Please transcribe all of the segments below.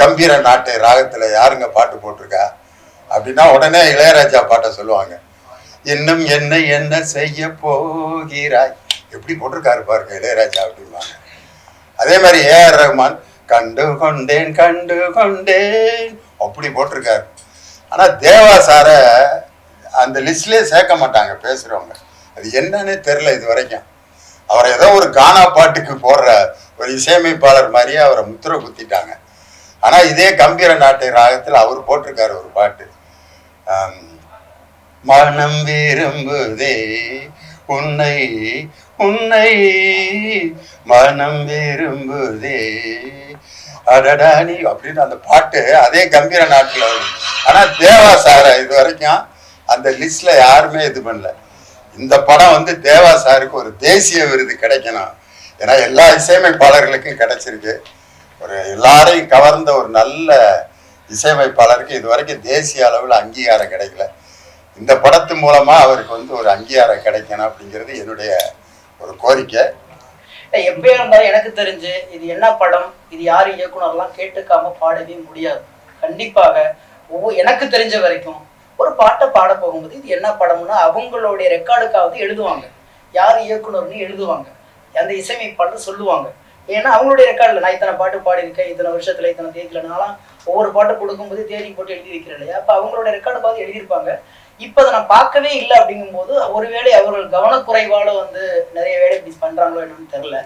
கம்பீர நாட்டை ராகத்துல யாருங்க பாட்டு போட்டிருக்கா அப்படின்னா உடனே இளையராஜா பாட்டை சொல்லுவாங்க. இன்னும் என்ன என்ன செய்ய போகிறாய், எப்படி போட்டிருக்காரு பாருங்க இளையராஜா அப்படிம்பாங்க. அதே மாதிரி ஏஆர் ரஹ்மான் கண்டு கொண்டேன் அப்படி போட்டிருக்காரு. ஆனா தேவா சார அந்த லிஸ்ட்லயே சேர்க்க மாட்டாங்க பேசுறவங்க. அது என்னன்னே தெரியல இது வரைக்கும். அவரை ஏதோ ஒரு கானா பாட்டுக்கு போடுற ஒரு இசையமைப்பாளர் மாதிரியே அவரை முத்திரை குத்திட்டாங்க. ஆனா இதே கம்பீர நாட்டை ராகத்தில் அவர் போட்டிருக்காரு ஒரு பாட்டு. மனம் விரும்புதே உன்னை உன்னை மனம் விரும்புதே அடடானி அப்படின்னு அந்த பாட்டு அதே கம்பீர நாட்டில் வரும். ஆனா தேவா சாரை இது வரைக்கும் அந்த லிஸ்ட்ல யாருமே இது பண்ணல. இந்த படம் தேவா சாருக்கு ஒரு தேசிய விருது கிடைக்கணும். ஏன்னா எல்லா இசையமைப்பாளர்களுக்கும் கிடைச்சிருக்கு. ஒரு எல்லாரையும் கவர்ந்த ஒரு நல்ல இசையமைப்பாளருக்கு இது வரைக்கும் தேசிய அளவில் அங்கீகாரம் கிடைக்கல. இந்த படத்து மூலமா அவருக்கு ஒரு அங்கீகாரம் கிடைக்கணும் அப்படிங்கிறது என்னுடைய ஒரு கோரிக்கை. எப்படியா இருந்தாலும் எனக்கு தெரிஞ்சு இது என்ன படம், இது யாரு இயக்குனர்லாம் கேட்டுக்காம பாடவே முடியாது. கண்டிப்பாக எனக்கு தெரிஞ்ச வரைக்கும் ஒரு பாட்டை பாட போகும்போது இது என்ன படம்னா அவங்களுடைய ரெக்கார்டுக்காவது எழுதுவாங்க, யார் இயக்குனர்னு எழுதுவாங்க, அந்த இசையமைப்பாளர் சொல்லுவாங்க. ஏன்னா அவங்களுடைய ரெக்கார்டில் நான் இத்தனை பாட்டு பாடியிருக்கேன், இத்தனை வருஷத்துல இத்தனை தேதியிலனாலாம் ஒவ்வொரு பாட்டு கொடுக்கும்போது தேதி போட்டு எழுதி வைக்கிறேன் இல்லையா, அப்போ அவங்களோட ரெக்கார்டுக்காவது எழுதியிருப்பாங்க. இப்போ அதை நான் பார்க்கவே இல்லை அப்படிங்கும்போது ஒருவேளை அவர்கள் கவனக்குறைவால நிறைய வேலை இப்படி பண்றாங்களோ என்னன்னு தெரியல.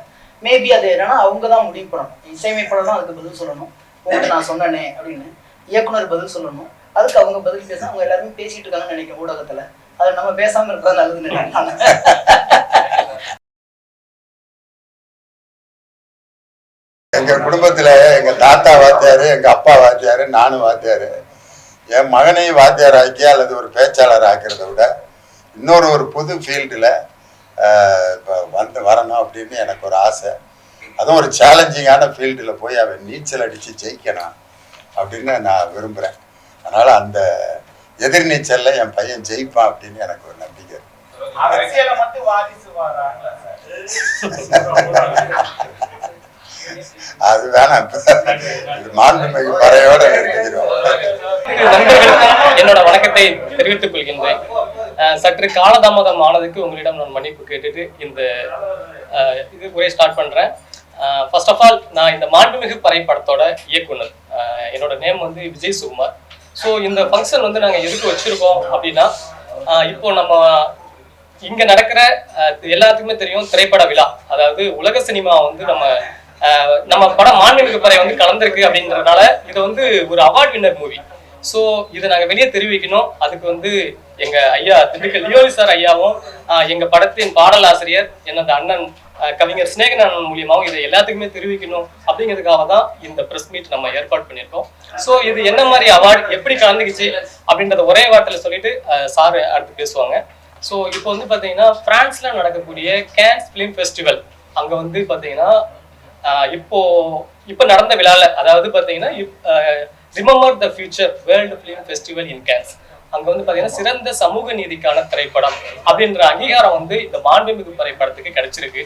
மேபி அது என்னன்னா அவங்க தான் முடிவு பண்ணணும். இசையமைப்பாளர் தான் அதுக்கு பதில் சொல்லணும். உங்களுக்கு நான் சொன்னனே அப்படின்னு இயக்குனர் பதில் சொல்லணும். அதுக்கு அவங்க பதில் பேச அவங்க எல்லாருமே பேசிட்டு இருக்காங்கன்னு நினைக்கிறேன் ஊடகத்துல. அதை நம்ம பேசாம இருக்கிறது நல்லதுன்னு நினைக்கிறாங்க. எங்க குடும்பத்துல எங்க தாத்தா வாத்தியாரு, எங்க அப்பா வாத்தியாரு, நானும் வாத்தியாரு. என் மகனையும் வாத்தியார் ஆக்கி அல்லது ஒரு பேச்சாளர் ஆக்கிறத விட ஒரு புது ஃபீல்டில் வரணும் அப்படின்னு எனக்கு ஒரு ஆசை. அதுவும் ஒரு சேலஞ்சிங்கான ஃபீல்டில் போய் அவன் நீச்சல் அடித்து ஜெயிக்கணும் அப்படின்னு நான் விரும்புகிறேன். அதனால் அந்த எதிர்நீச்சலில் என் பையன் ஜெயிப்பான் அப்படின்னு எனக்கு ஒரு நம்பிக்கை. அது வேணாம், மாண்புமிகு பறையோட என்னோட வணக்கத்தை தெரிவித்துக் கொள்கின்றேன். சற்று காலதாமதம் ஆனதுக்கு உங்களிடம் நான் மன்னிப்பு கேட்டுட்டு இந்த இது உரையை ஸ்டார்ட் பண்றேன். ஃபர்ஸ்ட் ஆஃப் ஆல் நான் இந்த மாண்புமிகு பறை படத்தோட இயக்குனர். என்னோட நேம் விஜய் சுகுமார். ஸோ இந்த ஃபங்க்ஷன் நாங்கள் எதுக்கு வச்சிருக்கோம் அப்படின்னா, இப்போ நம்ம இங்க நடக்கிற எல்லாத்துக்குமே தெரியும் திரைப்பட விழா, அதாவது உலக சினிமா நம்ம படம் மாண்புமிகு பறை கலந்திருக்கு அப்படின்றதுனால இது ஒரு அவார்ட் வின்னர் மூவி. ஸோ இதை நாங்கள் வெளியே தெரிவிக்கணும். அதுக்கு எங்க ஐயா திண்டுக்கல் லியோனி சார் ஐயாவும் எங்க படத்தின் பாடலாசிரியர் எனது அண்ணன் கவிஞர் சினேகன் அண்ணன் மூலியமாகவும் இதை எல்லாத்துக்குமே தெரிவிக்கணும் அப்படிங்கிறதுக்காக தான் இந்த ப்ரெஸ் மீட் நம்ம ஏற்பாடு பண்ணியிருக்கோம். ஸோ இது என்ன மாதிரி அவார்டு எப்படி கலந்துக்குச்சு அப்படின்றத ஒரே வார்த்தையில் சொல்லிட்டு சார் அடுத்து பேசுவாங்க. ஸோ இப்போ பார்த்தீங்கன்னா பிரான்ஸ்ல நடக்கக்கூடிய கேன்ஸ் ஃபிலிம் ஃபெஸ்டிவல் அங்கே பார்த்தீங்கன்னா இப்போ நடந்த விழால, அதாவது பார்த்தீங்கன்னா remember the future world film festival in Cannes, அங்க பார்த்தீங்கன்னா சிறந்த சமூக நீதிக்கான திரைப்படம் அப்படின்ற அங்கீகாரம் இந்த மாண்புமிகு திரைப்படத்துக்கு கிடைச்சிருக்கு.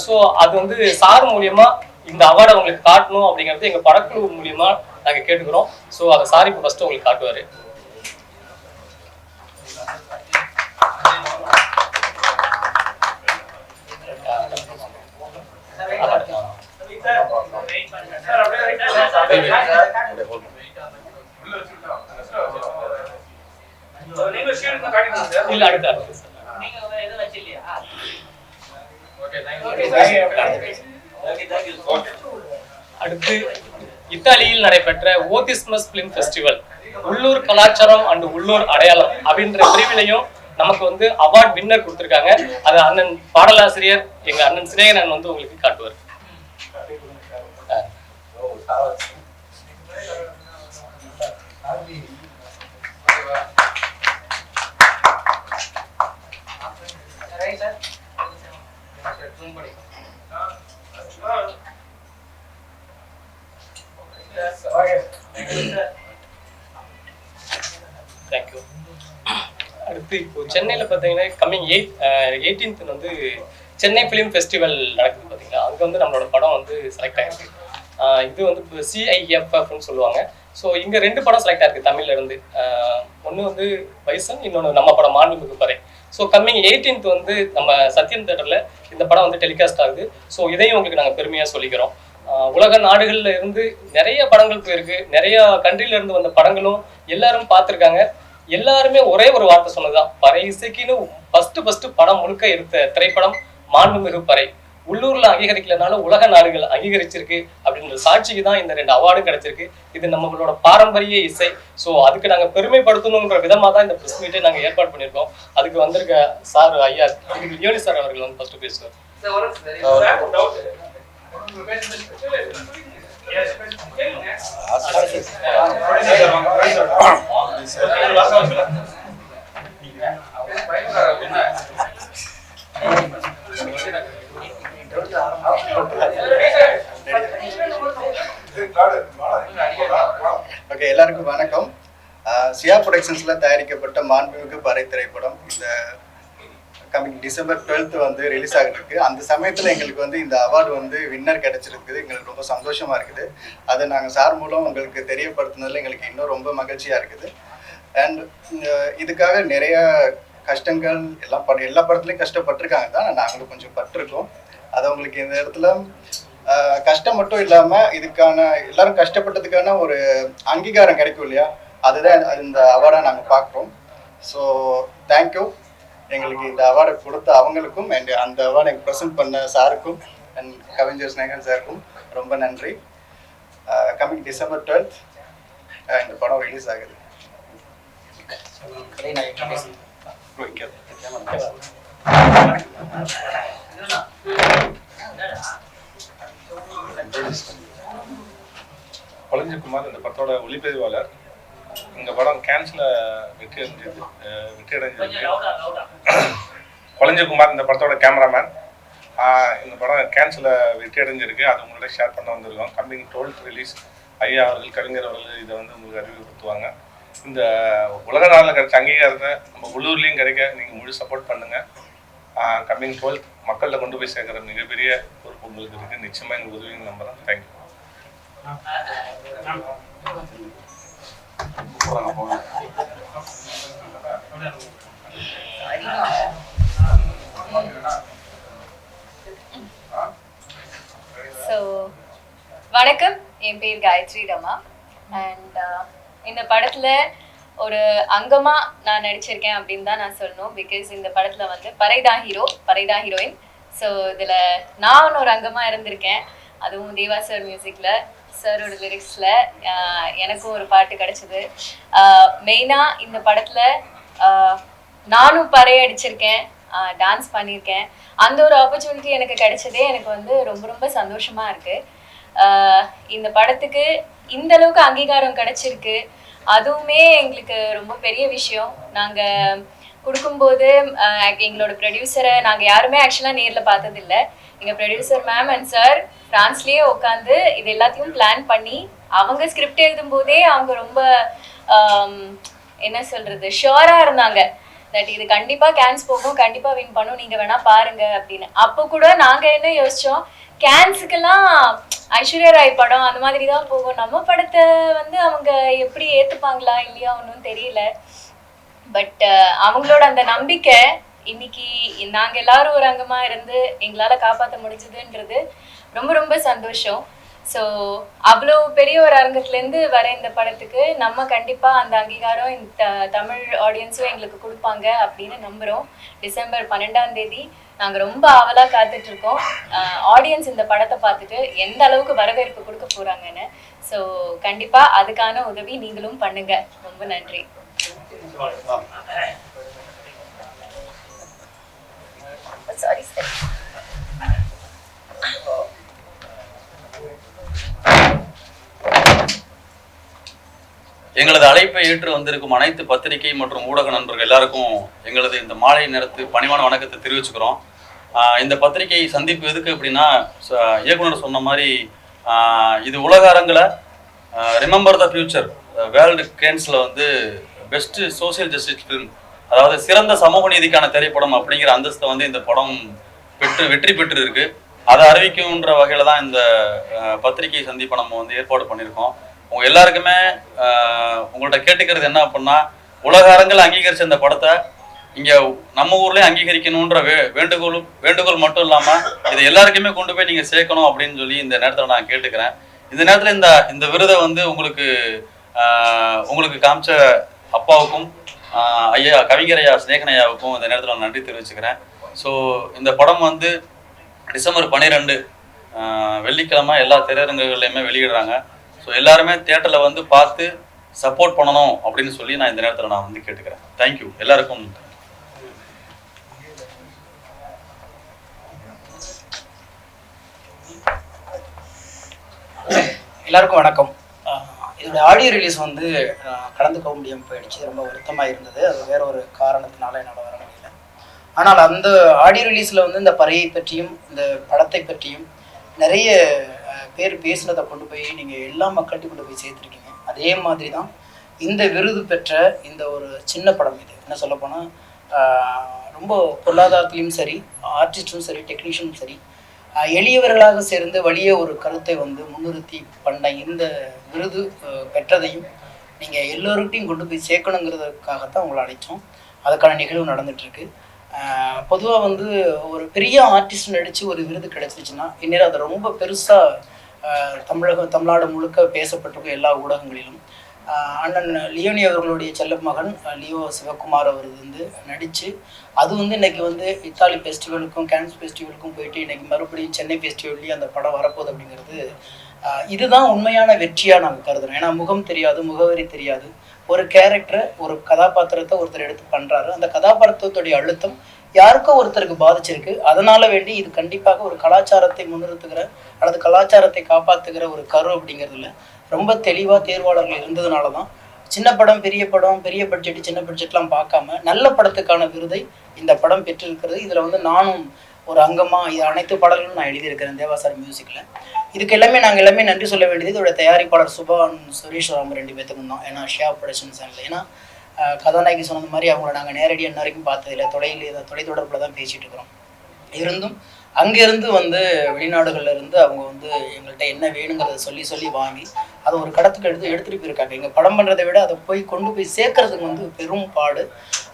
ஸோ அது சார் மூலியமா இந்த அவார்டை உங்களுக்கு காட்டணும் அப்படிங்கிறது எங்க படக்குழு மூலியமா நாங்க கேட்டுக்கிறோம். ஸோ அதை சார் இப்போ ஃபர்ஸ்ட் உங்களுக்கு காட்டுவாரு. அடுத்து இத்தாலியில் நடைபெற்ற ஓதிஸ்மஸ் பிலிம் ஃபெஸ்டிவல் உள்ளூர் கலாச்சாரம் அண்ட் உள்ளூர் அடையாளம் அப்படின்ற பிரிவிலையும் நமக்கு அவார்ட் வின்னர் கொடுத்திருக்காங்க. அது அண்ணன் பாடலாசிரியர் எங்க அண்ணன் சினேகன் உங்களுக்கு காட்டுவார். தேங்க்யூ. அடுத்து இப்போ சென்னையில் பார்த்தீங்கன்னா coming 18th Chennai film festival நடக்குது பார்த்தீங்களா, அங்கே நம்மளோட படம் செலக்ட் ஆகிருக்கு. இது வந்து CIFFன்னு சொல்லுவாங்க. ஸோ இங்கே 2 படம் செலக்ட் ஆயிருக்கு தமிழ்ல இருந்து. ஒன்று வந்து பைசன், இன்னொன்று நம்ம படம் மாண்புமிகு பறை. ஸோ கம்மிங் 18th வந்து நம்ம சத்யம் தேட்டரில் இந்த படம் வந்து டெலிகாஸ்ட் ஆகுது. ஸோ இதையும் உங்களுக்கு நாங்கள் பெருமையாக சொல்லிக்கிறோம். உலக நாடுகளில் இருந்து நிறைய படங்கள் போயிருக்கு, நிறைய கண்ட்ரில இருந்து வந்த படங்களும் எல்லாரும் பார்த்துருக்காங்க. எல்லாருமே ஒரே ஒரு வார்த்தை சொன்னதுதான், பறை இசைக்குன்னு ஃபர்ஸ்ட் படம் முழுக்க எடுத்த திரைப்படம் மாண்புமிகு பறை. உள்ளூர்ல அங்கீகரிக்கலனாலும் உலக நாடுகள் அங்கீகரிச்சிருக்கு அப்படின்ற சாட்சிக்கு தான் இந்த 2 அவார்டும் கிடைச்சிருக்கு. இது நம்மளோட பாரம்பரிய இசை. ஸோ அதுக்கு நாங்கள் பெருமைப்படுத்தணுன்ற விதமாக தான் இந்த ப்ரெஸ் மீட்டை நாங்கள் ஏற்பாடு பண்ணியிருக்கோம். அதுக்கு வந்திருக்க சார் ஐயா லியோனி சார் அவர்கள் வந்து ஃபர்ஸ்ட் பேசுவார். ஓகே, எல்லாருக்கும் வணக்கம். சியா ப்ரொடக்ஷன்ஸில் தயாரிக்கப்பட்ட மாண்புமிகு பறை திரைப்படம் இந்த கமிங் December 12th வந்து ரிலீஸ் ஆகிருக்கு. அந்த சமயத்தில் எங்களுக்கு வந்து இந்த அவார்டு வந்து வின்னர் கிடைச்சிருக்குது. எங்களுக்கு ரொம்ப சந்தோஷமாக இருக்குது. அதை நாங்கள் சார் மூலம் உங்களுக்கு தெரியப்படுத்துனதில் எங்களுக்கு இன்னும் ரொம்ப மகிழ்ச்சியாக இருக்குது. அண்ட் இதுக்காக நிறைய கஷ்டங்கள் எல்லா படத்துலையும் கஷ்டப்பட்டிருக்காங்க தான், நாங்களும் கொஞ்சம் பட்டிருக்கோம். அது உங்களுக்கு இந்த இடத்துல கஷ்டம் மட்டும் இல்லாமல் இதுக்கான எல்லாரும் கஷ்டப்பட்டதுக்கான ஒரு அங்கீகாரம் கிடைக்கும் இல்லையா, அதுதான் இந்த அவார்டாக நாங்கள் பார்க்குறோம். So thank you. எங்களுக்கு இந்த அவார்டை கொடுத்த அவங்களுக்கும் அண்ட் அந்த அவார்டை எனக்கு ப்ரெசென்ட் பண்ண சாருக்கும் அண்ட் கவிஞர் ஸ்நேகன் சாருக்கும் ரொம்ப நன்றி. கம்மிங் December 12th இந்த படம் ரிலீஸ் ஆகுது. கொளஞ்சிக்குமார் இந்த படத்தோட ஒளிப்பதிவாளர். இந்த படம் கேன்ஸ்ல வெற்றி அடைஞ்சிருக்கு. கொளஞ்சிக்குமார் இந்த படத்தோட கேமராமேன். இந்த படம் கேன்ஸ்ல வெற்றி அடைஞ்சிருக்கு. அது உங்களோட ஷேர் பண்ண வந்திருக்கோம். Coming 12th release. ஐயா அவர்கள், கவிஞர் அவர்கள் இதை வந்து உங்களுக்கு அறிவுறுத்துவாங்க. இந்த உலக நாளில் கிடைச்ச அங்கீகாரத்தை நம்ம உள்ளூர்லேயும் கிடைக்க நீங்கள் முழு சப்போர்ட் பண்ணுங்கள். கம்மிங் 12th மக்களில் கொண்டு போய் சேர்க்குற மிகப்பெரிய பொறுப்பு உங்களுக்கு இருக்குது. நிச்சயமாக எங்களுக்கு உதவின்னு நம்புகிறேன். தேங்க்யூ. ஸோ வணக்கம், என் பேர் காயத்ரி ரமா. அண்ட் இந்த படத்தில் ஒரு அங்கமாக நான் நடிச்சிருக்கேன் அப்படின்னு தான் நான் சொல்லணும். பிகாஸ் இந்த படத்தில் வந்து பறைதான் ஹீரோ, பறைதான் ஹீரோயின். ஸோ இதில் நான் ஒரு அங்கமாக இருந்திருக்கேன். அதுவும் தேவா சார் மியூசிக்கில், சாரோட லிரிக்ஸில் எனக்கும் ஒரு பாட்டு கிடச்சிது. மெயினாக இந்த படத்தில் நானும் பறை அடிச்சிருக்கேன், டான்ஸ் பண்ணியிருக்கேன். அந்த ஒரு ஆப்பர்ச்சுனிட்டி எனக்கு கிடைச்சதே எனக்கு வந்து ரொம்ப ரொம்ப சந்தோஷமாக இருக்குது. இந்த படத்துக்கு இந்த அளவுக்கு அங்கீகாரம் கிடைச்சிருக்கு, அதுவுமே எங்களுக்கு ரொம்ப பெரிய விஷயம். நாங்கள் கொடுக்கும்போது எங்களோட ப்ரொடியூசரை நாங்கள் யாருமே ஆக்சுவலாக நேரில் பார்த்ததில்லை. எங்கள் ப்ரொடியூசர் மேம் அண்ட் சார் ஃப்ரான்ஸ்லேயே உட்காந்து இது எல்லாத்தையும் பிளான் பண்ணி அவங்க ஸ்கிரிப்ட் எழுதும்போதே அவங்க ரொம்ப என்ன சொல்கிறது ஷுவராக இருந்தாங்க தட் இது கண்டிப்பாக கேன்ஸ் போகும், கண்டிப்பாக வின் பண்ணும், நீங்கள் வேணால் பாருங்கள் அப்படின்னு. அப்போ கூட நாங்கள் என்ன யோசித்தோம், கேன்ஸுக்கெல்லாம் ஐஸ்வர்யா ராய் படம் அந்த மாதிரி தான் போகும், நம்ம படத்தை வந்து அவங்க எப்படி ஏற்றுப்பாங்களா இல்லையா ஒன்றும் தெரியல. பட் அவங்களோட அந்த நம்பிக்கை இன்னைக்கு நாங்கள் எல்லாரும் ஒரு அங்கமாக இருந்து எங்களால் காப்பாற்ற முடிஞ்சதுன்றது ரொம்ப ரொம்ப சந்தோஷம். ஸோ அவ்வளோ பெரிய ஒரு அரங்கத்துலேருந்து வர இந்த படத்துக்கு நம்ம கண்டிப்பாக அந்த அங்கீகாரம் இந்த தமிழ் ஆடியன்ஸும் எங்களுக்கு கொடுப்பாங்க அப்படின்னு நம்புகிறோம். December 12 நாங்கள் ரொம்ப ஆவலாக காத்துட்ருக்கோம் ஆடியன்ஸ் இந்த படத்தை பார்த்துட்டு எந்த அளவுக்கு வரவேற்பு கொடுக்க போகிறாங்கன்னு. ஸோ கண்டிப்பாக அதுக்கான உதவி நீங்களும் பண்ணுங்க. ரொம்ப நன்றி. Sorry sir. எங்களது அழைப்பை ஏற்று வந்திருக்கும் அனைத்து பத்திரிகை மற்றும் ஊடக நண்பர்கள் எல்லாருக்கும் எங்களது இந்த மாலை நேரத்து பணிவான வணக்கத்தை தெரிவிச்சுக்கிறோம். இந்த பத்திரிகை சந்திப்பு எதுக்கு அப்படின்னா, இயக்குனர் சொன்ன மாதிரி இது உலக அரங்கில் ரிமெம்பர் த ஃபியூச்சர் வேர்ல்டு கேன்ஸில் வந்து பெஸ்ட் சோசியல் ஜஸ்டிஸ் ஃபிலிம், அதாவது சிறந்த சமூக நீதிக்கான திரைப்படம் அப்படிங்கிற அந்தஸ்தை வந்து இந்த படம் வெற்றி பெற்று இருக்கு. அதை அறிவிக்கும்ன்ற வகையில் தான் இந்த பத்திரிகை சந்திப்பை நம்ம வந்து ஏற்பாடு பண்ணியிருக்கோம். உங்கள் எல்லாருக்குமே உங்கள்கிட்ட கேட்டுக்கிறது என்ன அப்படின்னா, உலக அரங்கில் அங்கீகரித்த இந்த படத்தை இங்கே நம்ம ஊர்லேயே அங்கீகரிக்கணுன்ற வேண்டுகோள் மட்டும் இல்லாமல் இதை எல்லாருக்குமே கொண்டு போய் நீங்கள் சேர்க்கணும் அப்படின்னு சொல்லி இந்த நேரத்தில் நான் கேட்டுக்கிறேன். இந்த நேரத்தில் இந்த விருதை வந்து உங்களுக்கு காமிச்ச அப்பாவுக்கும் ஐயா கவிஞர் ஐயா ஸ்நேகன் ஐயாவுக்கும் இந்த நேரத்தில் நான் நன்றி தெரிவிச்சுக்கிறேன். ஸோ இந்த படம் வந்து டிசம்பர் 12 வெள்ளிக்கிழமை எல்லா திரையரங்குகள்லையுமே வெளியிடுறாங்க. ஸோ எல்லாருமே தியேட்டரில் வந்து பார்த்து சப்போர்ட் பண்ணணும் அப்படின்னு சொல்லி நான் இந்த நேரத்தில் நான் வந்து கேட்டுக்கிறேன். தேங்க்யூ எல்லாருக்கும். எல்லாருக்கும் வணக்கம். இதோட ஆடியோ ரிலீஸ் வந்து கலந்துக்க முடியாமல் போயிடுச்சு. ரொம்ப வருத்தமாக இருந்தது. அது வேற ஒரு காரணத்தினால என்னால் வர முடியல. ஆனால் அந்த ஆடியோ ரிலீஸில் வந்து இந்த பறையை பற்றியும் இந்த படத்தை பற்றியும் நிறைய பேர் பேசுனதை கொண்டு போய் நீங்கள் எல்லா மக்கள்கிட்டையும் கொண்டு போய் சேர்த்துருக்கீங்க. அதே மாதிரி தான் இந்த விருது பெற்ற இந்த ஒரு சின்ன படம். இது என்ன சொல்ல போனால் ரொம்ப பொருளாதாரத்துலேயும் சரி, ஆர்டிஸ்டும் சரி, டெக்னீஷியனும் சரி, எளியவர்களாக சேர்ந்து வலிய ஒரு கருத்தை வந்து முன்னிறுத்தி பண்ண இந்த விருது பெற்றதையும் நீங்கள் எல்லோருக்கிட்டையும் கொண்டு போய் சேர்க்கணுங்கிறதுக்காகத்தான் உங்களை அழைச்சோம். அதுக்கான நிகழ்வு நடந்துகிட்ருக்கு. பொதுவாக வந்து ஒரு பெரிய ஆர்டிஸ்ட் நடித்து ஒரு விருது கிடச்சிருச்சுன்னா இந்நேரம் அதை ரொம்ப பெருசாக தமிழ்நாடு முழுக்க பேசப்பட்டிருக்கும் எல்லா ஊடகங்களிலும். அண்ணன் லியோனி அவர்களுடைய செல்ல மகன் லியோ சிவகுமார் அவர் வந்து நடித்து அது வந்து இன்றைக்கி வந்து இத்தாலி ஃபெஸ்டிவலுக்கும் கேன்ஸ் ஃபெஸ்டிவலுக்கும் போயிட்டு இன்றைக்கி மறுபடியும் சென்னை ஃபெஸ்டிவல்லையும் அந்த படம் வரப்போகுது அப்படிங்கிறது இதுதான் உண்மையான வெற்றியாக நாங்கள் கருதுகிறோம். ஏன்னா முகம் தெரியாது, முகவரி தெரியாது. ஒரு கேரக்டரை, ஒரு கதாபாத்திரத்தை ஒருத்தர் எடுத்து பண்ணுறாரு. அந்த கதாபாத்திரத்துடைய அழுத்தம் யாருக்கோ ஒருத்தருக்கு பாதிச்சிருக்கு. அதனால் வேண்டி இது கண்டிப்பாக ஒரு கலாச்சாரத்தை முன்னிறுத்துகிற அல்லது கலாச்சாரத்தை காப்பாற்றுகிற ஒரு கரு அப்படிங்கிறதுல ரொம்ப தெளிவாக தேர்வாளர்கள் இருந்ததுனால தான் சின்ன படம், பெரிய படம், பெரிய பட்ஜெட்டு, சின்ன பட்ஜெட்லாம் பார்க்காம நல்ல படத்துக்கான விருதை இந்த படம் பெற்றிருக்கிறது. இதில் வந்து நானும் ஒரு அங்கமாக இது அனைத்து பாடல்களும் நான் எழுதியிருக்கிறேன் தேவாசார் மியூசிக்கில். இதுக்கு நாங்கள் எல்லாமே நன்றி சொல்ல வேண்டியது இதோட தயாரிப்பாளர் சுபான் சுரேஷ் ராம் 2 பேத்துக்கும் தான். ஏன்னா ஷியா ப்ரொடக்ஷன்ஸ் சேனல். ஏன்னா கதாநாயகி சொன்னது மாதிரி அவங்கள நாங்கள் நேரடியாக இன்ன வரைக்கும் பார்த்ததில்லை. தொலைத்தொடர்பில் தான் பேசிகிட்டு இருக்கிறோம். இருந்தும் அங்கேருந்து வந்து வெளிநாடுகளில் இருந்து அவங்க வந்து எங்கள்கிட்ட என்ன வேணுங்கிறத சொல்லி வாங்கி அதை ஒரு கடத்துக்கு எடுத்துகிட்டு போயிருக்காங்க. இங்கே படம் பண்ணுறதை விட அதை கொண்டு போய் சேர்க்கறதுக்கு வந்து பெரும் பாடு.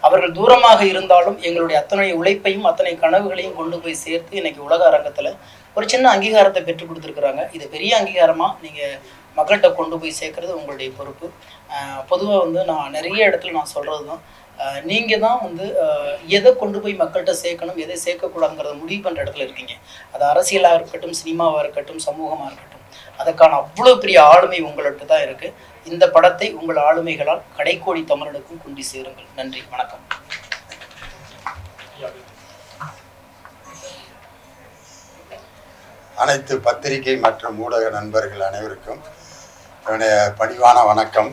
அவர்கள் தூரமாக இருந்தாலும் எங்களுடைய அத்தனை உழைப்பையும் அத்தனை கனவுகளையும் கொண்டு போய் சேர்த்து இன்னைக்கு உலக அரங்கத்தில் ஒரு சின்ன அங்கீகாரத்தை பெற்றுக் கொடுத்துருக்குறாங்க. இது பெரிய அங்கீகாரமாக நீங்கள் மக்கள்கிட்ட கொண்டு போய் சேர்க்கறது உங்களுடைய பொறுப்பு. பொதுவாக வந்து நான் நிறைய இடத்துல நான் சொல்கிறது தான், நீங்கள் தான் வந்து எதை கொண்டு போய் மக்கள்கிட்ட சேர்க்கணும், எதை சேர்க்கக்கூடாதுங்கிறத முடிவு பண்ணுற இடத்துல இருக்கீங்க. அது அரசியலாக இருக்கட்டும், சினிமாவாக இருக்கட்டும், சமூகமாக இருக்கட்டும், அதுக்கான அவ்வளோ பெரிய ஆளுமை உங்கள்கிட்ட தான் இருக்குது. இந்த படத்தை உங்கள் ஆளுமைகளால் கடைக்கோடி தமிழனுக்கும் கொண்டு சேருங்கள். நன்றி, வணக்கம். அனைத்து பத்திரிகை மற்றும் ஊடக நண்பர்கள் அனைவருக்கும் என்னுடைய பணிவான வணக்கம்.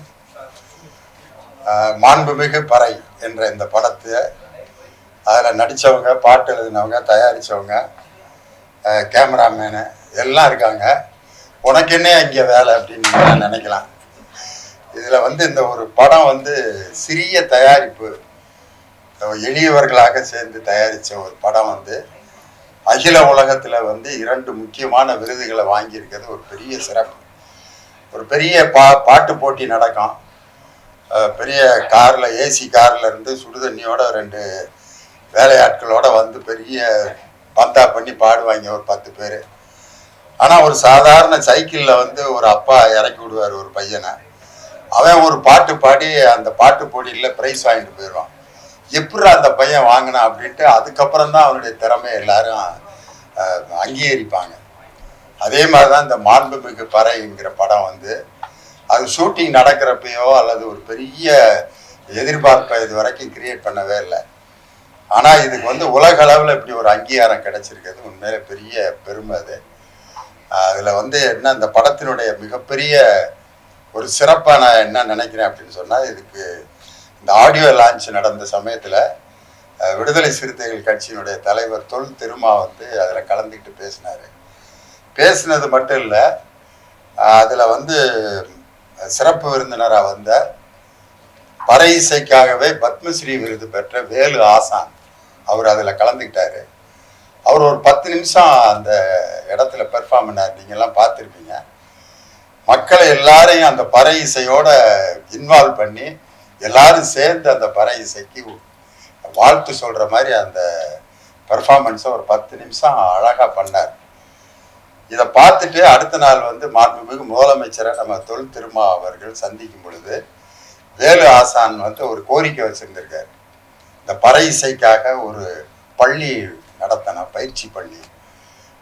மாண்புமிகு பறை என்ற இந்த படத்தை அதில் நடித்தவங்க, பாட்டு எழுதினவங்க, தயாரித்தவங்க, கேமராமேனு எல்லாம் இருக்காங்க. உனக்கு என்ன இங்கே வேலை அப்படின்னு நினைக்கலாம். இதில் வந்து இந்த ஒரு படம் வந்து சிறிய தயாரிப்பு, எளியவர்களாக சேர்ந்து தயாரித்த ஒரு படம் வந்து அகில உலகத்தில் வந்து 2 முக்கியமான விருதுகளை வாங்கியிருக்கிறது ஒரு பெரிய சிறப்பு. ஒரு பெரிய பாட்டு போட்டி நடக்கும். பெரிய காரில், ஏசி காரில் இருந்து சுடுதண்ணியோட 2 வேலையாட்களோட வந்து பெரிய பந்தா பண்ணி பாடுவாங்க ஒரு 10 பேர். ஆனால் ஒரு சாதாரண சைக்கிளில் வந்து ஒரு அப்பா இறக்கி விடுவார் ஒரு பையனை. அவன் ஒரு பாட்டு பாடி அந்த பாட்டு போட்டியில் ப்ரைஸ் வாங்கிட்டு போயிடுவான். எப்படி அந்த பையன் வாங்கினான் அப்படின்ட்டு அதுக்கப்புறம் தான் அவனுடைய திறமை எல்லாரும் அங்கீகரிப்பாங்க. அதே மாதிரி தான் இந்த மாண்புமிகு பறைங்கிற படம் வந்து அது ஷூட்டிங் நடக்கிறப்பையோ அல்லது ஒரு பெரிய எதிர்பார்ப்பை இது வரைக்கும் கிரியேட் பண்ணவே இல்லை. ஆனால் இதுக்கு வந்து உலக அளவில் இப்படி ஒரு அங்கீகாரம் கிடைச்சிருக்கிறது உண்மையிலே பெரிய பெருமை. அது அதில் வந்து என்ன, இந்த படத்தினுடைய மிகப்பெரிய ஒரு சிறப்பாக நான் என்ன நினைக்கிறேன் அப்படின்னு சொன்னால், இதுக்கு இந்த ஆடியோ லான்ச் நடந்த சமயத்தில் விடுதலை சிறுத்தைகள் கட்சியினுடைய தலைவர் தொல் திருமா வந்து அதில் கலந்துக்கிட்டு பேசினார். பேசினது மட்டும் இல்லை, அதில் வந்து சிறப்பு விருந்தினராக வந்த பறை இசைக்காகவே பத்மஸ்ரீ விருது பெற்ற வேலு ஆசான் அவர் அதில் கலந்துக்கிட்டார். அவர் ஒரு 10 நிமிஷம் அந்த இடத்துல பெர்ஃபார்ம் பண்ணார். நீங்கள்லாம் பார்த்துருப்பீங்க. மக்களை எல்லாரையும் அந்த பறை இசையோட இன்வால்வ் பண்ணி எல்லாரும் சேர்ந்து அந்த பறை இசைக்கு வாழ்த்து சொல்கிற மாதிரி அந்த பெர்ஃபார்மன்ஸை ஒரு 10 நிமிஷம் அழகாக பண்ணார். இதை பார்த்துட்டு அடுத்த நாள் வந்து மாண்புமிகு முதலமைச்சரை நம்ம தொல் திருமா அவர்கள் சந்திக்கும் பொழுது வேலு ஆசான் வந்து ஒரு கோரிக்கை வச்சுருந்துருக்காரு. இந்த பறை இசைக்காக ஒரு பள்ளி நடத்தணும், பயிற்சி பள்ளி.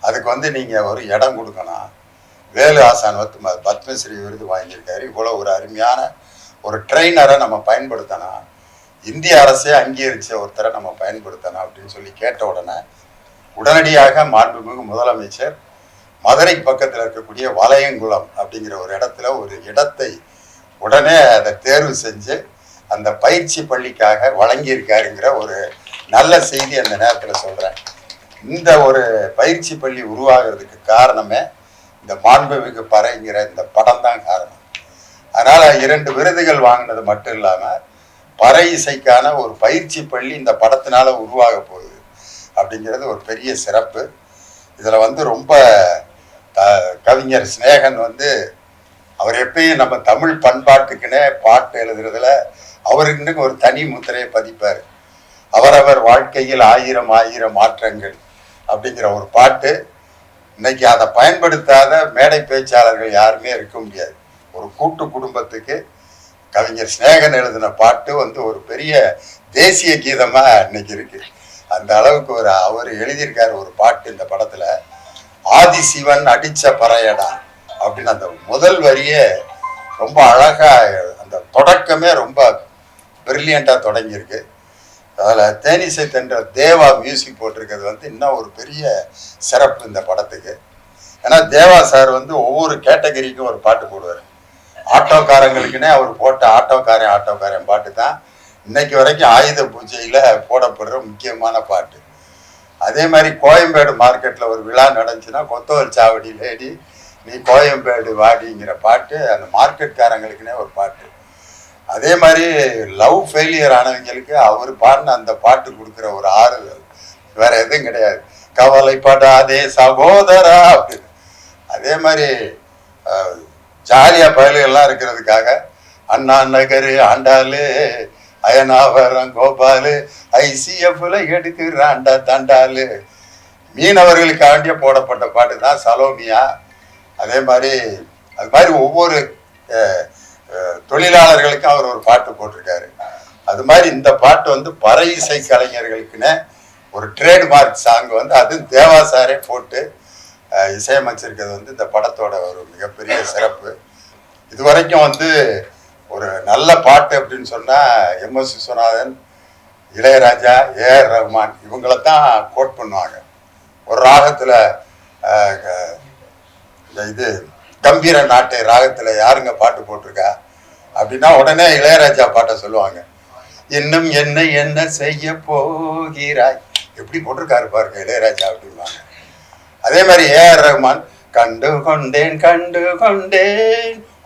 அதுக்கு வந்து நீங்கள் ஒரு இடம் கொடுக்கணும். வேலு ஆசான் வந்து பத்மஸ்ரீ விருது வாங்கியிருக்காரு. இவ்வளோ ஒரு அருமையான ஒரு ட்ரெயினரை நம்ம பயன்படுத்தணும், இந்திய அரசே அங்கீகரித்த ஒருத்தரை நம்ம பயன்படுத்தணும் அப்படின்னு சொல்லி கேட்ட உடனடியாக மாண்புமிகு முதலமைச்சர் மதுரை பக்கத்தில் இருக்கக்கூடிய வளையங்குளம் அப்படிங்கிற ஒரு இடத்துல ஒரு இடத்தை உடனே அதை தேர்வு செஞ்சு அந்த பயிற்சி பள்ளிக்காக வழங்கியிருக்காருங்கிற ஒரு நல்ல செய்தி அந்த நேரத்தில் சொல்கிறேன். இந்த ஒரு பயிற்சி பள்ளி உருவாகிறதுக்கு காரணமே இந்த மாண்புமிகு பறைங்கிற இந்த படம் தான் காரணம். அதனால் 2 விருதுகள் வாங்கினது மட்டும் இல்லாமல் பறை இசைக்கான ஒரு பயிற்சி பள்ளி இந்த படத்தினால உருவாக போகுது அப்படிங்கிறது ஒரு பெரிய சிறப்பு. இதில் வந்து ரொம்ப கவிஞர் சிநேகன் வந்து அவர் எப்பயும் நம்ம தமிழ் பண்பாட்டுக்குன்னே பாட்டு எழுதுறதுல அவருக்கு ஒரு தனி முத்திரையை பதிப்பார். அவரவர் வாழ்க்கையில் 1000 மாற்றங்கள் அப்படிங்கிற ஒரு பாட்டு. இன்னைக்கு அதை பயன்படுத்தாத மேடை பேச்சாளர்கள் யாருமே இருக்க முடியாது. ஒரு கூட்டு குடும்பத்துக்கு கவிஞர் சிநேகன் எழுதின பாட்டு வந்து ஒரு பெரிய தேசிய கீதமாக இன்னைக்கு இருக்கு. அந்த அளவுக்கு அவர் எழுதியிருக்காரு ஒரு பாட்டு இந்த படத்தில். ஆதி சிவன் அடித்த பறையடா அப்படின்னு அந்த முதல் வரியே ரொம்ப அழகாக, அந்த தொடக்கமே ரொம்ப பிரில்லியண்ட்டாக தொடங்கியிருக்கு. அதில் தேனிசை தென்ற தேவா மியூசிக் போட்டிருக்கிறது வந்து இன்னும் ஒரு பெரிய சிறப்பு இந்த படத்துக்கு. ஏன்னா தேவா சார் வந்து ஒவ்வொரு கேட்டகரிக்கும் ஒரு பாட்டு போடுவார். ஆட்டோக்காரங்களுக்குன்னே அவர் போட்ட ஆட்டோக்காரன் பாட்டு தான் இன்னைக்கு வரைக்கும் ஆயுத பூஜையில் போடப்படுற முக்கியமான பாட்டு. அதே மாதிரி கோயம்பேடு மார்க்கெட்டில் ஒரு விழா நடந்துச்சுன்னா கொத்தவல் சாவடி லேடி நீ கோயம்பேடு வாடிங்கிற பாட்டு அந்த மார்க்கெட்காரங்களுக்குன்னே ஒரு பாட்டு. அதே மாதிரி லவ் ஃபெயிலியர் ஆனவங்களுக்கு அவர் பாடின அந்த பாட்டு கொடுக்குற ஒரு ஆறுதல் வேற எதுவும் கிடையாது. கவலைப்படாதே சகோதரா அப்படின்னு. அதே மாதிரி ஜாலியா பயல்கள்லாம் இருக்கிறதுக்காக அண்ணா நகரு ஆண்டாளு அயனாவரம் கோபாலு ஐசிஎஃப்ல எடுக்கிறாண்டா தண்டாலு மீனவர்களுக்காண்டிய போடப்பட்ட பாட்டு தான் சலோமியா. அதே மாதிரி அது மாதிரி ஒவ்வொரு தொழிலாளர்களுக்கும் அவர் ஒரு பாட்டு போட்டிருக்காரு. அது மாதிரி இந்த பாட்டு வந்து பறை இசை கலைஞர்களுக்குன்னு ஒரு ட்ரேட்மார்க் சாங் வந்து அதுவும் தேவாசாரே போட்டு இசையமைச்சிருக்கிறது வந்து இந்த படத்தோட ஒரு மிகப்பெரிய சிறப்பு. இதுவரைக்கும் வந்து ஒரு நல்ல பாட்டு அப்படின்னு சொன்னால் எம்எஸ் விஸ்வநாதன், இளையராஜா, ஏஆர் ரஹ்மான் இவங்களை தான் கோட் பண்ணுவாங்க. ஒரு ராகத்தில் இது கம்பீர நாட்டை ராகத்தில் யாருங்க பாட்டு போட்டிருக்கா அப்படின்னா உடனே இளையராஜா பாட்டை சொல்லுவாங்க. இன்னும் என்ன செய்ய போகிறாய் எப்படி போட்டிருக்காரு பாருங்க இளையராஜா அப்படின்வாங்க. அதே மாதிரி ஏஆர் ரஹ்மான் கண்டு கொண்டேன்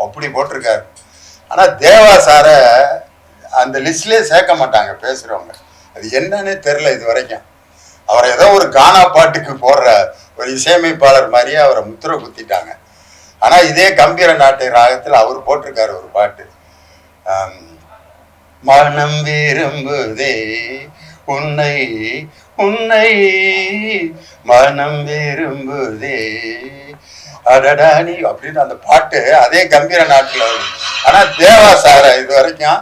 அப்படி போட்டிருக்காரு. ஆனால் தேவா சாரை அந்த லிஸ்ட்லேயே சேர்க்க மாட்டாங்க பேசுகிறவங்க. அது என்னன்னே தெரில இது வரைக்கும். அவரை ஏதோ ஒரு கானா பாட்டுக்கு போடுற ஒரு இசையமைப்பாளர் மாதிரியே அவரை முத்திரை குத்திட்டாங்க. ஆனால் இதே கம்பீர நாட்டை ராகத்தில் அவர் போட்டிருக்காரு ஒரு பாட்டு. மனம் விரும்புதே உன்னை உன்னை மனம் விரும்புதே அடடானி அப்படின்னு அந்த பாட்டு அதே கம்பீர நாட்டில் வரும். ஆனால் தேவா சாரை இது வரைக்கும்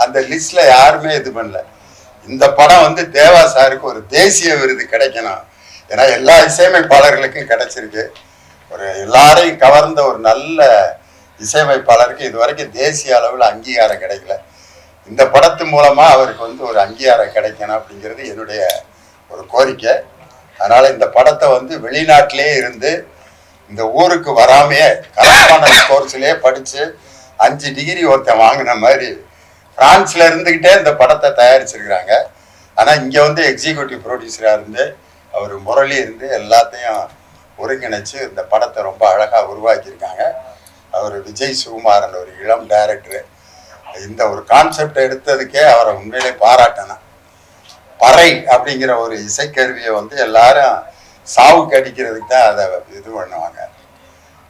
அந்த லிஸ்ட்ல யாருமே இது பண்ணல. இந்த படம் வந்து தேவா சாருக்கு ஒரு தேசிய விருது கிடைக்கணும். ஏன்னா எல்லா இசையமைப்பாளர்களுக்கும் கிடைச்சிருக்கு. ஒரு எல்லாரையும் கவர்ந்த ஒரு நல்ல இசையமைப்பாளருக்கு இது வரைக்கும் தேசிய அளவில் அங்கீகாரம் கிடைக்கல. இந்த படத்து மூலமா அவருக்கு வந்து ஒரு அங்கீகாரம் கிடைக்கணும் அப்படிங்கிறது என்னுடைய ஒரு கோரிக்கை. அதனால இந்த படத்தை வந்து வெளிநாட்டிலே இருந்து இந்த ஊருக்கு வராமையே கரஸ்பாண்டன்ஸ் கோர்ஸ்லேயே படித்து 5 டிகிரி ஒருத்தன் வாங்கின மாதிரி பிரான்ஸ்ல இருந்துக்கிட்டே இந்த படத்தை தயாரிச்சிருக்கிறாங்க. ஆனால் இங்கே வந்து எக்ஸிக்யூட்டிவ் ப்ரொடியூசராக இருந்து அவர் முரளி இருந்து எல்லாத்தையும் ஒருங்கிணைச்சு இந்த படத்தை ரொம்ப அழகாக உருவாக்கியிருக்காங்க. அவர் விஜய் சுகுமாரன் ஒரு இளம் டைரக்டரு. இந்த ஒரு கான்செப்டை எடுத்ததுக்கே அவரை உண்மையிலே பாராட்டணும். பறை அப்படிங்கிற ஒரு இசைக்கருவியை வந்து எல்லாரும் சாவுக்கு அடிக்கிறதுக்கு தான் அதை இது பண்ணுவாங்க.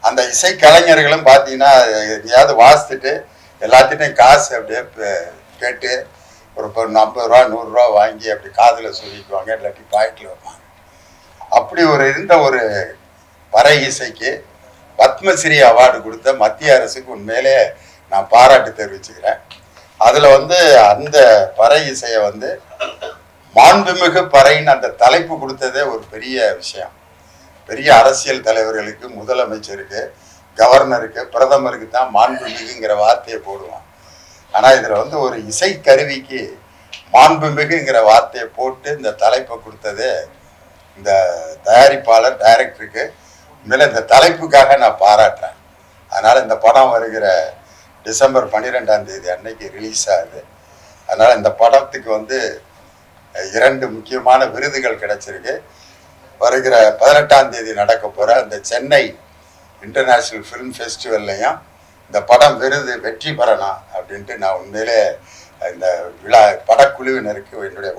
அந்த இசைக்கலைஞர்களும் பார்த்தீங்கன்னா எங்கேயாவது வாசித்துட்டு எல்லாத்திட்டையும் காசு அப்படியே கேட்டு ஒரு 50 ரூபா 100 ரூபா வாங்கி அப்படி காதில் சொல்லிக்குவாங்க, இல்லாட்டி பாக்கெட்டில் வைப்பாங்க. அப்படி இருந்த ஒரு பறை இசைக்கு பத்மஸ்ரீ அவார்டு கொடுத்த மத்திய அரசுக்கு உண்மையிலே நான் பாராட்டு தெரிவிச்சுக்கிறேன். அதில் அந்த பறை இசையை மாண்புமிகு பறைன்னு அந்த தலைப்பு கொடுத்ததே ஒரு பெரிய விஷயம். பெரிய அரசியல் தலைவர்களுக்கு, முதலமைச்சருக்கு, கவர்னருக்கு, பிரதமருக்கு தான் மாண்புமிகுங்கிற வார்த்தையை போடுவான். ஆனால் இதில் ஒரு இசைக்கருவிக்கு மாண்புமிகுங்கிற வார்த்தையை போட்டு இந்த தலைப்பை கொடுத்தது இந்த தயாரிப்பாளர், டைரக்டருக்கு உண்மையில இந்த தலைப்புக்காக நான் பாராட்டுறேன். அதனால் இந்த படம் வருகிற டிசம்பர் 12ஆம் தேதி அன்னைக்கு ரிலீஸ் ஆகுது. அதனால் இந்த படத்துக்கு 2 முக்கியமான விருதுகள் கிடைச்சிருக்கு. வருகிற 18ஆம் தேதி நடக்க போகிற அந்த சென்னை இன்டர்நேஷ்னல் ஃபிலிம் ஃபெஸ்டிவல்லையும் இந்த படம் விருது வெற்றி பெறணும் அப்படின்ட்டு நான் உண்மையிலே இந்த விழா படக்குழுவினருக்கு என்னுடைய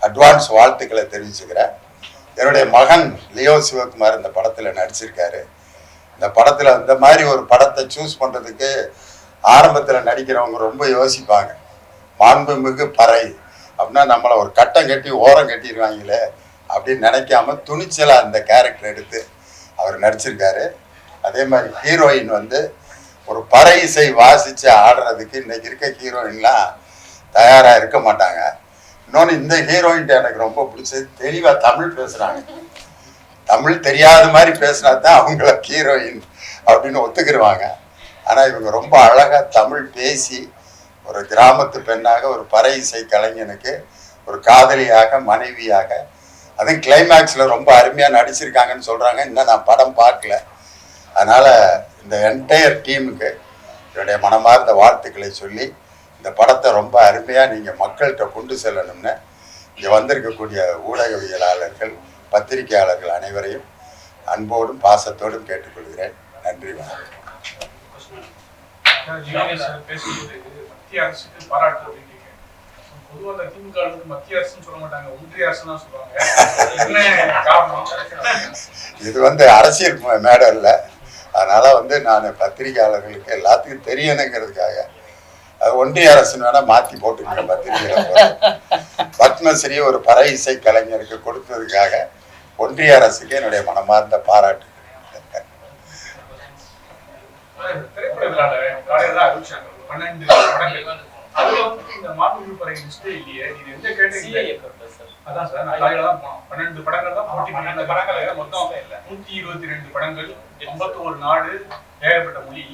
அட்வான்ஸ் வாழ்த்துக்களை தெரிவிச்சுக்கிறேன். என்னுடைய மகன் லியோ சிவகுமார் இந்த படத்தில் நடிச்சிருக்காரு. இந்த படத்தில் இந்த மாதிரி ஒரு படத்தை சூஸ் பண்ணுறதுக்கு ஆரம்பத்தில் நடிக்கிறவங்க ரொம்ப யோசிப்பாங்க. மாண்புமிகு பறை அப்படின்னா நம்மளை ஒரு கட்டம் கட்டி ஓரம் கட்டிடுவாங்களே அப்படின்னு நினைக்காம துணிச்சலாக அந்த கேரக்டர் எடுத்து அவர் நடிச்சிருக்காரு. அதே மாதிரி ஹீரோயின் ஒரு பறை இசை வாசித்து ஆடுறதுக்கு இன்னைக்கு இருக்க ஹீரோயின்லாம் தயாராக இருக்க மாட்டாங்க. இன்னொன்று இந்த ஹீரோயின் எனக்கு ரொம்ப பிடிச்சது, தெளிவாக தமிழ் பேசுகிறாங்க. தமிழ் தெரியாத மாதிரி பேசினா தான் அவங்கள ஹீரோயின் அப்படின்னு ஒத்துக்கிடுவாங்க. ஆனால் இவங்க ரொம்ப அழகாக தமிழ் பேசி ஒரு கிராமத்து பெண்ணாக, ஒரு பறை இசை கலைஞனுக்கு ஒரு காதலியாக, மனைவியாக, அதுவும் கிளைமேக்ஸில் ரொம்ப அருமையாக நடிச்சிருக்காங்கன்னு சொல்கிறாங்க. இன்னும் நான் படம் பார்க்கல. அதனால் இந்த என்டையர் டீமுக்கு என்னுடைய மனமார்ந்த வாழ்த்துக்களை சொல்லி இந்த படத்தை ரொம்ப அருமையாக நீங்கள் மக்கள்கிட்ட கொண்டு செல்லணும்னு இங்கே வந்திருக்கக்கூடிய ஊடகவியலாளர்கள், பத்திரிகையாளர்கள் அனைவரையும் அன்போடும் பாசத்தோடும் கேட்டுக்கொள்கிறேன். நன்றி, வணக்கம். மத்திய அரசுக்கு பாராட்டு அப்படின்னு பொதுவாக திமுக மத்திய அரசுன்னு சொல்ல மாட்டாங்க, ஒன்றிய அரசு தான் சொல்லுவாங்க. என்ன காரணம்? இது அரசியல் மேடை இல்லை. அதனால நான் பத்திரிகையாளர்களுக்கு எல்லாத்துக்கும் தெரியணுங்கிறதுக்காக அது ஒன்றிய அரசுன்னு வேணா மாற்றி போட்டுக்கிறேன். பத்திரிகையில் பத்மஸ்ரீ ஒரு பறை இசை கலைஞருக்கு கொடுத்ததுக்காக ஒன்றிய அரசுக்கு என்னுடைய மனமார்ந்த பாராட்டு. திரைப்பட விழாவில் காலையில் தான் அறிவிச்சாங்க 12 படங்கள். அதுல இந்த மாண்புமிகு பறை லிஸ்ட் இல்லையே, இது எந்த கேட்டகரி? அதான் சார், நான் காலையில தான் போனோம். 12 படங்கள் தான் போட்டி பண்ண படங்கள். மொத்தம் 122 படங்கள், 51 நாடு, ஏகப்பட்ட மொழி.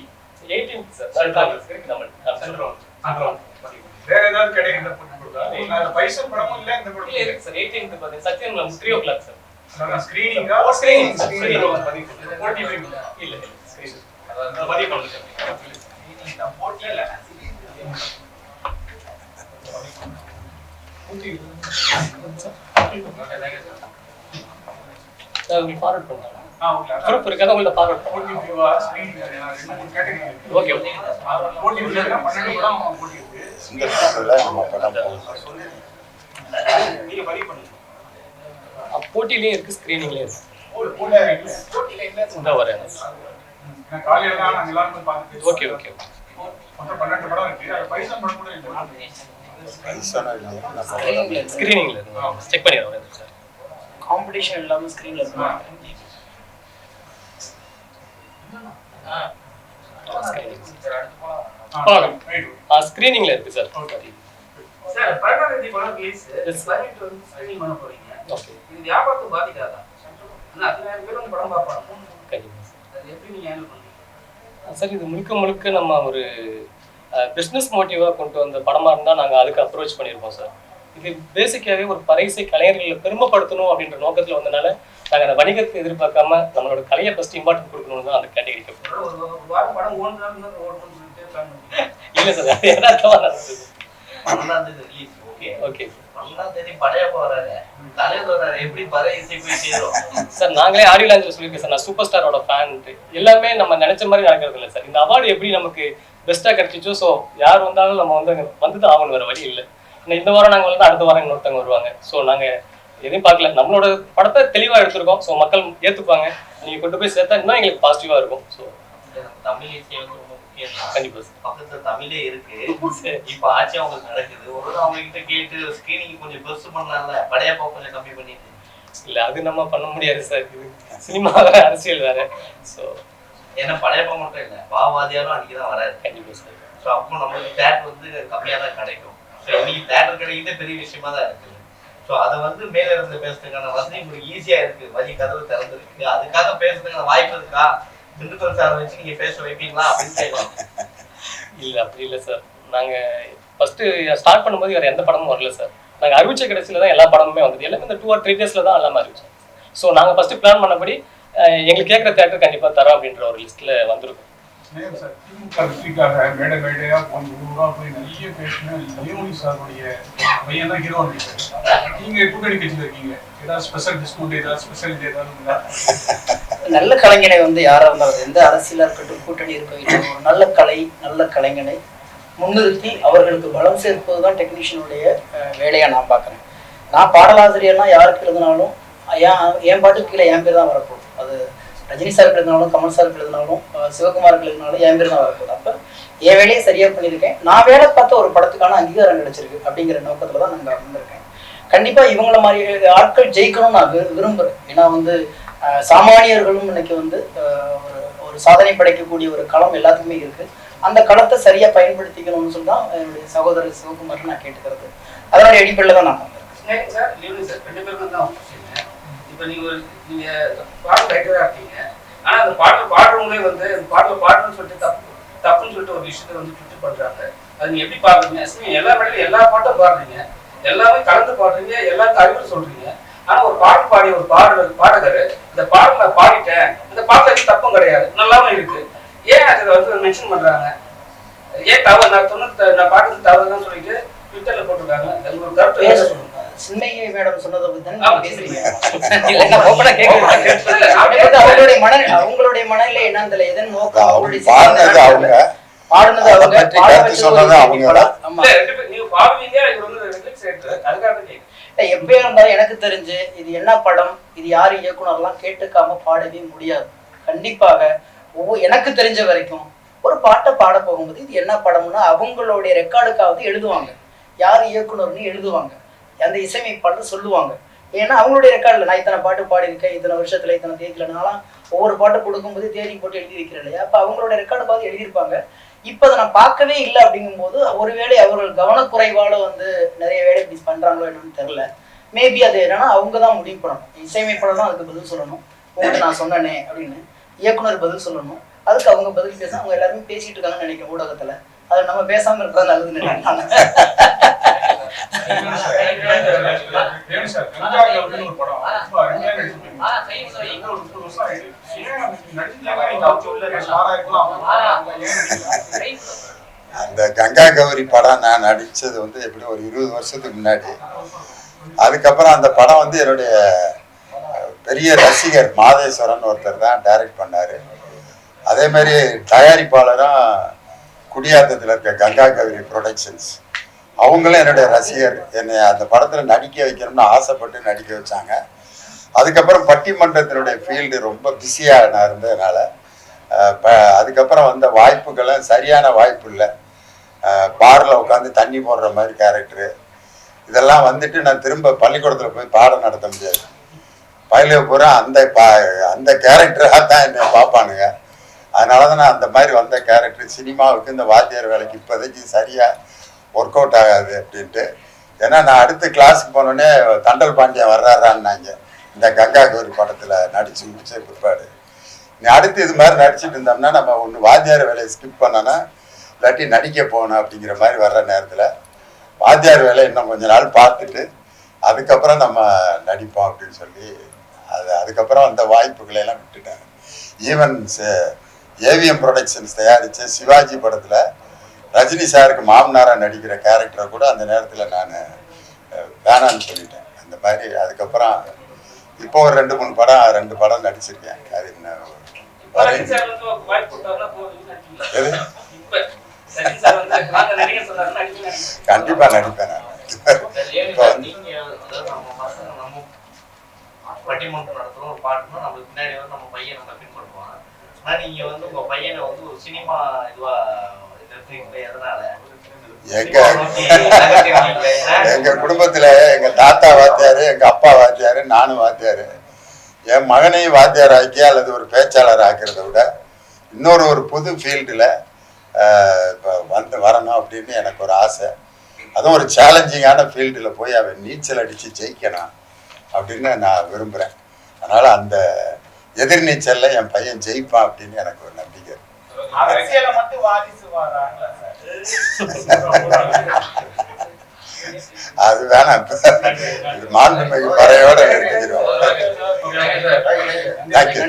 18 வேற ஏதாவது கேட்டகரியில போட்டு கொடுத்தா பைசல் படமும் இல்ல, இந்த படம் இல்ல சார். 18 பாத்தீங்க சத்யன் 3 o'clock சார். அதான் ஸ்கிரீனிங்கா ஸ்கிரீனிங் போட்டி இல்ல ஸ்கிரீனிங் அதான் பதிவு பண்ணுங்க. போட்டி இல்ல ஃபார்வர்ட் பண்ணுங்க. குரூப் இருக்காத உங்கள ஃபார்வர்ட் பண்ணுங்க. வியூவா ஸ்கிரீனிங் கேட்டகரி. Okay okay. போட்டி வியூல 12 படம் போட்டி இருக்கு. இந்த படத்துல நம்ம படம் நீங்க பதிவு பண்ணுங்க. போட்டிலயே இருக்கு, ஸ்கிரீனிங்லயே இருக்கு. போட்டில என்ன இந்த வரேன். நான் காலையில தான் நாங்க எல்லாரும் போய் பார்த்துட்டு. Okay okay. மொத்தம் 12 படம் இருக்கு. அது பைசா படம் கூட இல்ல. பைசானா இல்ல, ஸ்கிரீனிங்ல செக் பண்ணிடுறேன் சார். காம்படிஷன் இல்லாம ஸ்கிரீன்ல இருக்கு. ஸ்கிரீனிங்ல இருக்கு சார். சார் 12 படம் ரிலீஸ் 18 வந்து ஸ்கிரீனிங் பண்ண போறீங்க. ஓகே, இது வியாபாரத்தை பாதிக்காதா? அண்ணா 10000 பேர் வந்து படம் பார்ப்பாங்க. கண்டிப்பா சார். அது எப்படி நீங்க ஹேண்டில் பண்ணுவீங்க? சார் இது முழுக்க நம்ம ஒரு பிஸ்னஸ் மோட்டிவாக கொண்டு வந்த படமாக இருந்தால் நாங்கள் அதுக்கு அப்ரோச் பண்ணியிருப்போம் சார். இது பேசிக்காகவே ஒரு பறைசை கலைஞர்களை பெருமைப்படுத்தணும் அப்படின்ற நோக்கத்தில் வந்தனால நாங்கள் அந்த வணிகத்தை எதிர்பார்க்காம நம்மளோட கலையை ஃபர்ஸ்ட் இம்பார்ட்டன்ட் கொடுக்கணும்னு தான் அந்த கேட்டகரிக்கு படம் இல்லை சார், அது எதார்த்தமாக நடந்தது. 12 ரிலீஸ். ஓகே ஓகே 12 பழைய போறாரு தலைவர் எப்படி பறை இசை போய் சேரும் சார். நாங்களே ஆடியோ லான்ச்சில் சொல்லியிருக்கேன் சார், நான் சூப்பர் ஸ்டாரோட ஃபேன். எல்லாமே நம்ம நினைச்ச மாதிரி நடக்கிறது இல்லை சார். இந்த அவார்டு எப்படி நமக்கு பெஸ்ட்டாக கிடைச்சிச்சோ, ஸோ யார் வந்தாலும் நம்ம வந்து தான் ஆகணும், வேறு வழி இல்லை. இந்த வாரம் நாங்கள் வந்து அடுத்த வாரம் இன்னொருத்தவங்க வருவாங்க. ஸோ நாங்கள் எதையும் பார்க்கல, நம்மளோட படத்தை தெளிவாக எடுத்திருக்கோம். ஸோ மக்கள் ஏற்றுப்பாங்க, நீங்கள் கொண்டு போய் சேர்த்தா இன்னும் எங்களுக்கு பாசிட்டிவாக இருக்கும். ஸோ தமிழ் இசை வந்து ரொம்ப முக்கியம். கண்டிப்பாக சார். பக்கத்துல தமிழே இருக்கு. இப்ப ஆட்சி அவங்களுக்கு நடக்குது. ஒரு அவங்க கிட்ட கேட்டு ஸ்கிரீனிங் கொஞ்சம் பெருசு பண்ணலாம்ல, படையப்பா கொஞ்சம் கம்மி பண்ணிட்டு. இல்லை, அது நம்ம பண்ண முடியாது சார். இது சினிமா அரசியல் வேற. ஸோ ஏன்னா படையப்பா மட்டும் இல்லை, பாவாதியாரும் அன்னைக்கு தான் வராது. கண்டிப்பாக சார். ஸோ அப்போ நம்மளுக்கு தேட்டர் வந்து கம்மியாக தான் கிடைக்கும். ஸோ இன்னைக்கு தேட்டர் கிடைக்கிறது பெரிய விஷயமா தான் இருக்குது. ஸோ அதை வந்து மேல இருந்து பேசுறதுக்கான வசதி உங்களுக்கு ஈஸியா இருக்கு. வழி கதவு திறந்துருக்கு. அதுக்காக பேசுறதுக்கான வாய்ப்பு இருக்கா? திண்டுக்கல் சார் வச்சு நீங்க பேச வைப்பீங்களா அப்படின்னு கேட்கலாம். இல்லை, அப்படி இல்லை சார். நாங்கள் ஃபர்ஸ்ட்டு ஸ்டார்ட் பண்ணும்போது வேறு எந்த படமும் வரல சார். நாங்கள் அறிவிச்ச கடைசியில் தான் எல்லா படமுமே வந்தது. எல்லாமே இந்த 2 or 3 days தான் எல்லாமே அறிவிச்சோம். ஸோ நாங்கள் ஃபஸ்ட்டு பிளான் பண்ணபடி எங்களுக்கு கேட்குற தேட்டர் கண்டிப்பாக தரோம் அப்படின்ற ஒரு லிஸ்ட்டில் வந்திருக்கோம். சார், திமுக வெற்றிக்காக மேடை மேடையா போய் ஊரா போய் நிறைய பேசின லியோனி சாருடைய பையன் தான் ஹீரோ. நீங்க கூட்டணி கட்சியில் இருக்கீங்க, ஏதாவது ஸ்பெஷல் டிஸ்கவுண்ட், ஏதாவது ஸ்பெஷல் ஏதாவது? நல்ல கலைஞனை வந்து யாராக இருந்தாலும், எந்த அரசியலாக இருக்கட்டும், கூட்டணி இருக்க வேண்டும், ஒரு நல்ல கலைஞனை முன்னிறுத்தி அவர்களுக்கு பலம் சேர்ப்பது தான் டெக்னீஷியனுடைய வேலையாக நான் பார்க்குறேன். நான் பாடலாசிரியர்லாம் யாருக்கு எழுதினாலும் என் பாட்டுக்கு கீழே என் பேர் தான் வரப்போகுது. அது ரஜினி சாருக்கு எழுதினாலும், கமல் சாருக்கு எழுதினாலும், சிவகுமாருக்கு எழுதினாலும் என் பேர் தான் வரப்போகுது. அப்போ என் வேலையை சரியாக பண்ணியிருக்கேன். நான் வேலை பார்த்த ஒரு படத்துக்கான அங்கீகாரம் கிடைச்சிருக்கு அப்படிங்கிற நோக்கத்தில் தான் நாங்கள் வந்திருக்கேன். கண்டிப்பாக இவங்கள மாதிரி ஆட்கள் ஜெயிக்கணும்னு நான் விரும்புகிறேன். ஏன்னா வந்து சாமானியர்களும் இன்னைக்கு வந்து ஒரு சாதனை படைக்கக்கூடிய ஒரு களம் எல்லாத்துக்குமே இருக்குது. அந்த களத்தை சரியாக பயன்படுத்திக்கணும்னு சொல்லி தான் என்னுடைய சகோதரர் சிவகுமார் நான் கேட்டுக்கிறது. அதனுடைய அடிப்படையில் தான் நான் வந்திருக்கேன். சார், லியோனி சார், 2 பேருக்கும் தான் இப்போ நீங்க பாடல் ரைட்டராக இருக்கீங்க. ஆனால் அந்த பாடல் பாடுறவங்களே வந்து பாடல் பாடணும்னு சொல்லிட்டு தப்புன்னு சொல்லிட்டு ஒரு விஷயத்தை வந்து சுற்றி பண்றாங்க. அது நீங்க எப்படி பாக்குறீங்க? எல்லா பாடலும் எல்லா பாட்டும் பாடுறீங்க, எல்லாமே கலந்து பாடுறீங்க, எல்லாருக்கும் அறிவுரை சொல்றீங்க. ஆனா ஒரு பாடல் பாடி ஒரு பாடகர் இந்த பாடல் நான் பாடிட்டேன், இந்த பாடலுக்கு தப்பும் கிடையாது, நல்லாவும் இருக்கு, ஏன் அதை வந்து மென்ஷன் பண்றாங்க? ஏன் தவறு நான் பாடுறது தவறுதான் சொல்லிட்டு ட்விட்டர்ல போட்டிருக்காங்க. அது ஒரு கருத்து என்ன சொல்லுங்க? சின்னையை மேடம் சொன்னதை பத்தி பேசுறீங்க. அவங்களுடைய மனநிலை என்னன்னு தெரியல. எதன் நோக்கம்? பாடுனது அவங்க, பாடுனது அவங்க, சொன்னது அவங்க. எப்படியா இருந்தாலும் எனக்கு தெரிஞ்சு இது என்ன படம், இது யாரு இயக்குனர்லாம் கேட்டுக்காம பாடவே முடியாது. கண்டிப்பாக எனக்கு தெரிஞ்ச வரைக்கும் ஒரு பாட்டை பாட போகும்போது இது என்ன படம்னா அவங்களுடைய ரெக்கார்டுக்காவது எழுதுவாங்க, யார் இயக்குனர்னு எழுதுவாங்க, அந்த இசையமைப்பாளர் சொல்லுவாங்க. ஏன்னா அவங்களுடைய ரெக்கார்டில் நான் இத்தனை பாட்டு பாடியிருக்கேன், இத்தனை வருஷத்துல இத்தனை தேதியிலனாலாம் ஒவ்வொரு பாட்டு கொடுக்கும்போது தேதி போட்டு எழுதி வைக்கிறேன் இல்லையா? அப்போ அவங்களோட ரெக்கார்டு பார்த்து எழுதியிருப்பாங்க. இப்போ அதை நான் பார்க்கவே இல்லை அப்படிங்கும்போது ஒருவேளை அவர்கள் கவனக்குறைவால வந்து நிறைய வேலை இப்படி பண்றாங்களோ என்னன்னு தெரியல. மேபி அது என்னன்னா அவங்க தான் முடிவு பண்ணணும். இசையமைப்பாளர் தான் அதுக்கு பதில் சொல்லணும். உங்களுக்கு நான் சொன்னேனே அப்படின்னு இயக்குனர் பதில் சொல்லணும். அதுக்கு அவங்க பதில் பேச அவங்க எல்லாருமே பேசிட்டு இருக்காங்கன்னு நினைக்கிறேன் ஊடகத்துல. அது நம்ம பேசாம இருக்கிறது நல்லதுன்னு நினைக்கிறேன். அந்த கங்கா கௌரி படம் நான் நடிச்சது வந்து எப்படி ஒரு 20 வருஷத்துக்கு முன்னாடி. அதுக்கப்புறம் அந்த படம் வந்து என்னுடைய பெரிய ரசிகர் மாதேஸ்வரன் ஒருத்தர் தான் டைரக்ட் பண்ணாரு. அதே மாதிரி தயாரிப்பாளரும் குடியாத்தத்தில் இருக்க கங்கா கௌரி ப்ரொடக்ஷன்ஸ் அவங்களும் என்னுடைய ரசிகர். என்னை அந்த படத்தில் நடிக்க வைக்கணும்னு ஆசைப்பட்டு நடிக்க வச்சாங்க. அதுக்கப்புறம் பட்டிமன்றத்தினுடைய ஃபீல்டு ரொம்ப பிஸியாக நான் இருந்ததுனால அதுக்கப்புறம் வந்த வாய்ப்புகளும் சரியான வாய்ப்பு இல்லை. பாரில் உட்காந்து தண்ணி போடுற மாதிரி கேரக்டரு இதெல்லாம் வந்துட்டு நான் திரும்ப பள்ளிக்கூடத்தில் போய் பாடம் நடத்த முடியாது. பயில பூரா அந்த கேரக்டராக தான் என்னை பார்ப்பானுங்க. அதனால தான் நான் அந்த மாதிரி வந்த கேரக்டர் சினிமாவுக்கு இந்த வாத்தியார் வேலைக்கு இப்போதைக்கு சரியாக ஒர்க் அவுட் ஆகாது அப்படின்ட்டு. ஏன்னா நான் அடுத்த கிளாஸுக்கு போனோடனே தண்டல் பாண்டியன் வர்றாரான்னாங்க இந்த கங்கா கௌரி படத்தில் நடித்து முடிச்ச பிற்பாடு. நீ அடுத்து இது மாதிரி நடிச்சுட்டு இருந்தோம்னா நம்ம ஒன்று வாத்தியார் வேலையை ஸ்கிப் பண்ணோன்னா இல்லாட்டி நடிக்க போகணும் அப்படிங்கிற மாதிரி வர்ற நேரத்தில் வாத்தியார் வேலை இன்னும் கொஞ்ச நாள் பார்த்துட்டு அதுக்கப்புறம் நம்ம நடிப்போம் அப்படின்னு சொல்லி அதுக்கப்புறம் அந்த வாய்ப்புகளை எல்லாம் விட்டுட்டாங்க. ஈவன் ஏவிஎம் ப்ரொடக்ஷன்ஸ் தயாரித்த சிவாஜி படத்தில் ரஜினி சாருக்கு மாமனாராக நடிக்கிற கேரக்டரை கூட அந்த நேரத்தில் நான் வேணான்னு சொல்லிட்டேன். அந்த மாதிரி அதுக்கப்புறம் இப்போ ஒரு 2 படம் நடிச்சிருக்கேன். அது என்ன கண்டிப்பாக நடிப்பேன் நான். இப்போ வந்து நீங்க அதாவது நம்ம பசங்க நம்ம பட்டிமன்றம் நடத்துறோம் ஒரு பாட்டுனா நம்மளுக்கு பின்னாடி வந்து நம்ம பையன் நம்ம பின்பற்றுவாங்க. ஆனா நீங்க வந்து உங்க பையனை வந்து ஒரு சினிமா இதுவா எடுத்துக்கீங்களே, எதனால? எங்க குடும்பத்துல எங்க தாத்தா வாத்தியாரு, எங்க அப்பா வாத்தியாரு, நானும் வாத்தியாரு. என் மகனையும் வாத்தியார் ஆக்கி அல்லது ஒரு பேச்சாளர் ஆக்கிறத விட ஒரு புது ஃபீல்டில் இப்போ வரணும் அப்படின்னு எனக்கு ஒரு ஆசை. அதுவும் ஒரு சேலஞ்சிங்கான ஃபீல்டில் போய் அவன் நீச்சல் அடித்து ஜெயிக்கணும் அப்படின்னு நான் விரும்புகிறேன். அதனால் அந்த எதிர்நீச்சலில் என் பையன் ஜெயிப்பான் அப்படின்னு எனக்கு ஒரு நம்பிக்கை. அரசியலை மட்டும் வாரிசு வராங்களா சார்? அது வேணாம், இது மாண்புமிகு பறையோட நிறுத்திக்கிறோம். தேங்க்யூ.